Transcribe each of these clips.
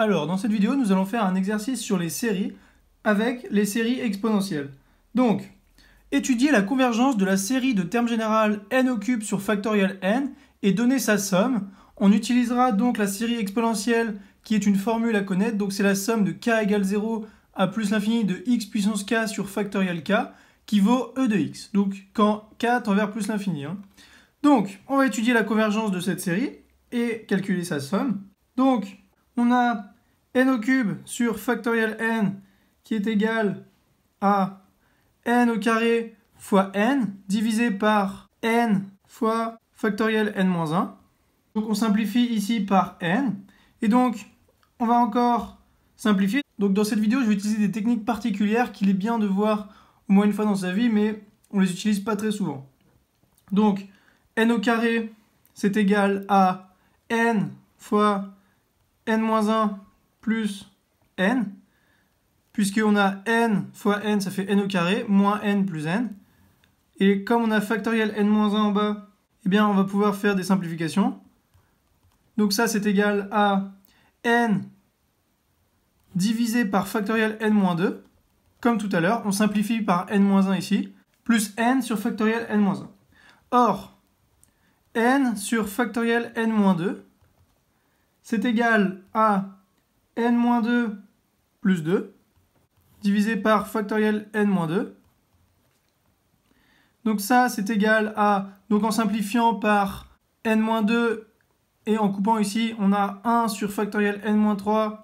Alors, dans cette vidéo, nous allons faire un exercice sur les séries avec les séries exponentielles. Donc, étudier la convergence de la série de termes général n au cube sur factoriel n et donner sa somme. On utilisera donc la série exponentielle qui est une formule à connaître. Donc, c'est la somme de k égale 0 à plus l'infini de x puissance k sur factoriel k qui vaut e de x. Donc, quand k tend vers plus l'infini. Donc, on va étudier la convergence de cette série et calculer sa somme. Donc, on a n au cube sur factoriel n qui est égal à n au carré fois n divisé par n fois factoriel n-1. Donc on simplifie ici par n. Et donc on va encore simplifier. Donc dans cette vidéo, je vais utiliser des techniques particulières qu'il est bien de voir au moins une fois dans sa vie, mais on les utilise pas très souvent. Donc n au carré, c'est égal à n fois n-1 plus n, puisqu'on a n fois n, ça fait n au carré, moins n plus n. Et comme on a factoriel n-1 en bas, eh bien on va pouvoir faire des simplifications. Donc ça, c'est égal à n divisé par factoriel n-2. Comme tout à l'heure, on simplifie par n-1 ici, plus n sur factoriel n-1. Or, n sur factoriel n-2, c'est égal à n-2 plus 2, divisé par factoriel n-2. Donc ça, c'est égal à, donc en simplifiant par n-2 et en coupant ici, on a 1 sur factoriel n-3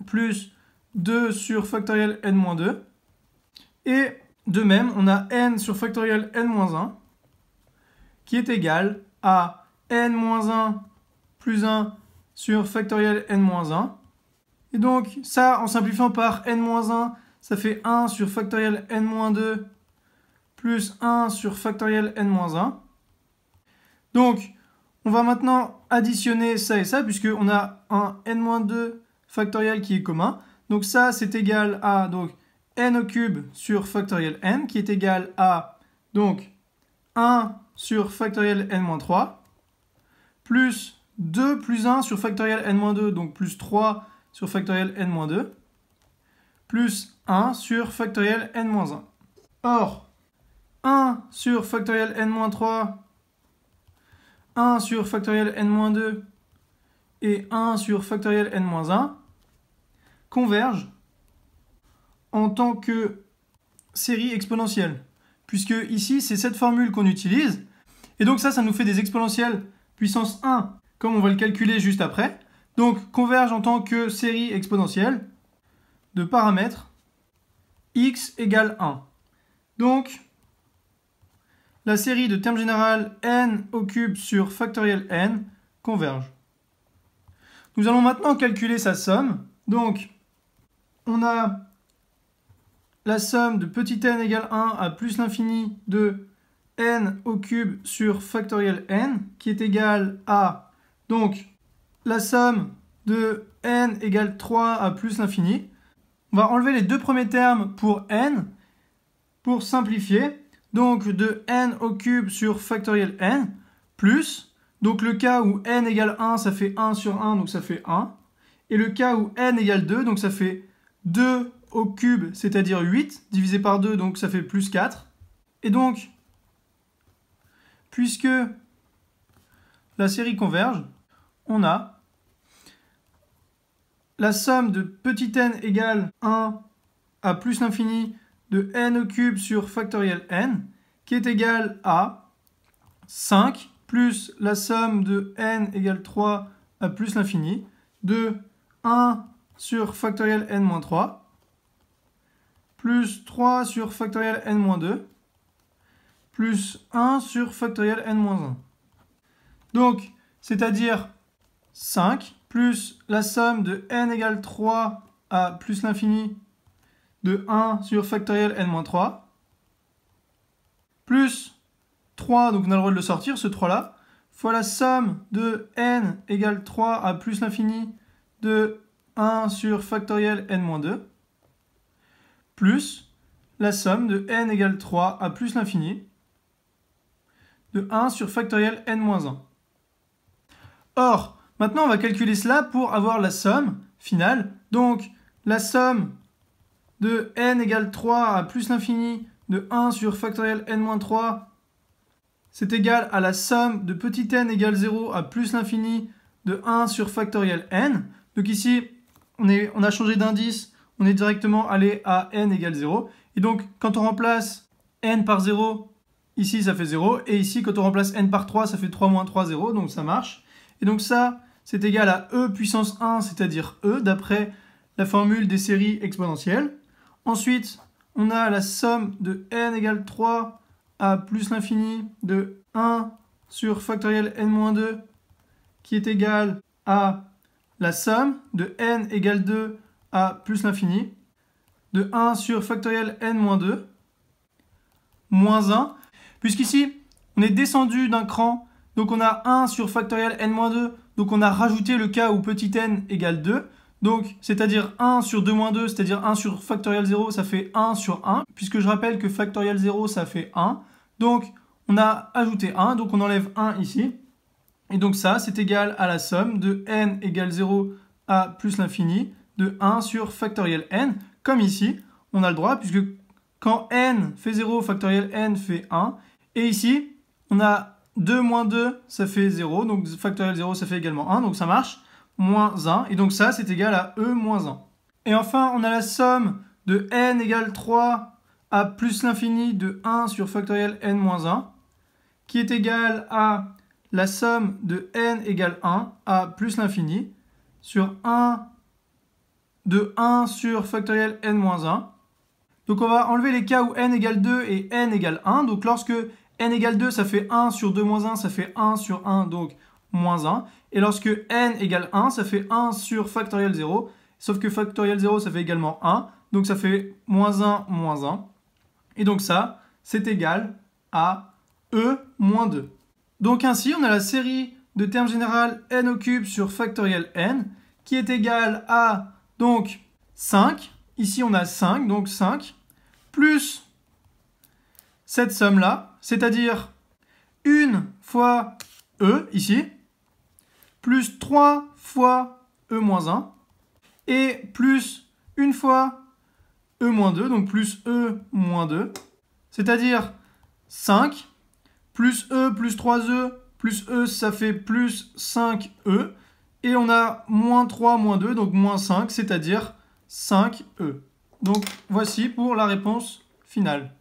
plus 2 sur factoriel n-2. Et de même, on a n sur factoriel n-1 qui est égal à n-1 plus 1 sur factoriel n-1. Et donc ça, en simplifiant par n-1, ça fait 1 sur factoriel n-2 plus 1 sur factoriel n-1. Donc, on va maintenant additionner ça et ça, puisqu'on a un n-2 factoriel qui est commun. Donc ça, c'est égal à donc, n au cube sur factoriel n, qui est égal à donc, 1 sur factoriel n-3, plus 2 plus 1 sur factoriel n-2, donc plus 3 sur factoriel n-2, plus 1 sur factoriel n-1. Or, 1 sur factoriel n-3, 1 sur factoriel n-2 et 1 sur factoriel n-1 convergent en tant que série exponentielle. Puisque ici, c'est cette formule qu'on utilise. Et donc ça nous fait des exponentielles puissance 1, comme on va le calculer juste après. Donc, convergent en tant que série exponentielle de paramètres x égale 1. Donc, la série de termes général n au cube sur factoriel n converge. Nous allons maintenant calculer sa somme. Donc, on a la somme de petit n égale 1 à plus l'infini de n au cube sur factoriel n, qui est égal à, donc, la somme de n égale 3 à plus l'infini. On va enlever les deux premiers termes pour n, pour simplifier. Donc de n au cube sur factoriel n, plus, donc le cas où n égale 1, ça fait 1 sur 1, donc ça fait 1. Et le cas où n égale 2, donc ça fait 2 au cube, c'est-à-dire 8, divisé par 2, donc ça fait plus 4. Et donc, puisque la série converge, on a la somme de petit n égale 1 à plus l'infini de n au cube sur factoriel n, qui est égal à 5 plus la somme de n égale 3 à plus l'infini de 1 sur factoriel n-3 plus 3 sur factoriel n-2 plus 1 sur factoriel n-1. Donc, c'est-à-dire 5 plus la somme de n égale 3 à plus l'infini de 1 sur factoriel n-3, plus 3, donc on a le droit de le sortir, ce 3-là, fois la somme de n égale 3 à plus l'infini de 1 sur factoriel n-2, plus la somme de n égale 3 à plus l'infini de 1 sur factoriel n-1. Or, Maintenant, on va calculer cela pour avoir la somme finale. Donc, la somme de n égale 3 à plus l'infini de 1 sur factoriel n-3, c'est égal à la somme de petit n égale 0 à plus l'infini de 1 sur factoriel n. Donc ici, on a changé d'indice, on est directement allé à n égale 0. Et donc, quand on remplace n par 0, ici ça fait 0. Et ici, quand on remplace n par 3, ça fait 3 moins 3, 0. Donc ça marche. Et donc ça, c'est égal à e puissance 1, c'est-à-dire e, d'après la formule des séries exponentielles. Ensuite, on a la somme de n égale 3 à plus l'infini de 1 sur factoriel n-2 qui est égal à la somme de n égale 2 à plus l'infini de 1 sur factoriel n-2 moins 1. Puisqu'ici, on est descendu d'un cran, donc on a 1 sur factoriel n-2, donc on a rajouté le cas où petit n égale 2. Donc, c'est-à-dire 1 sur 2 moins 2, c'est-à-dire 1 sur factoriel 0, ça fait 1 sur 1. Puisque je rappelle que factoriel 0, ça fait 1. Donc, on a ajouté 1, donc on enlève 1 ici. Et donc ça, c'est égal à la somme de n égale 0 à plus l'infini de 1 sur factoriel n. Comme ici, on a le droit, puisque quand n fait 0, factoriel n fait 1. Et ici, on a 2 moins 2, ça fait 0. Donc factoriel 0, ça fait également 1. Donc ça marche. Moins 1. Et donc ça, c'est égal à e moins 1. Et enfin, on a la somme de n égale 3 à plus l'infini de 1 sur factoriel n moins 1, qui est égal à la somme de n égale 1 à plus l'infini sur 1 de 1 sur factoriel n moins 1. Donc on va enlever les cas où n égale 2 et n égale 1. Donc lorsque n égale 2, ça fait 1 sur 2 moins 1, ça fait 1 sur 1, donc moins 1. Et lorsque n égale 1, ça fait 1 sur factoriel 0. Sauf que factoriel 0, ça fait également 1. Donc ça fait moins 1, moins 1. Et donc ça, c'est égal à e moins 2. Donc ainsi, on a la série de termes général n au cube sur factoriel n qui est égale à donc 5. Ici, on a 5, donc 5, plus cette somme-là, c'est-à-dire 1 fois e, ici, plus 3 fois e moins 1, et plus 1 fois e moins 2, donc plus e moins 2, c'est-à-dire 5, plus e plus 3e, plus e, ça fait plus 5e, et on a moins 3 moins 2, donc moins 5, c'est-à-dire 5e. Donc voici pour la réponse finale.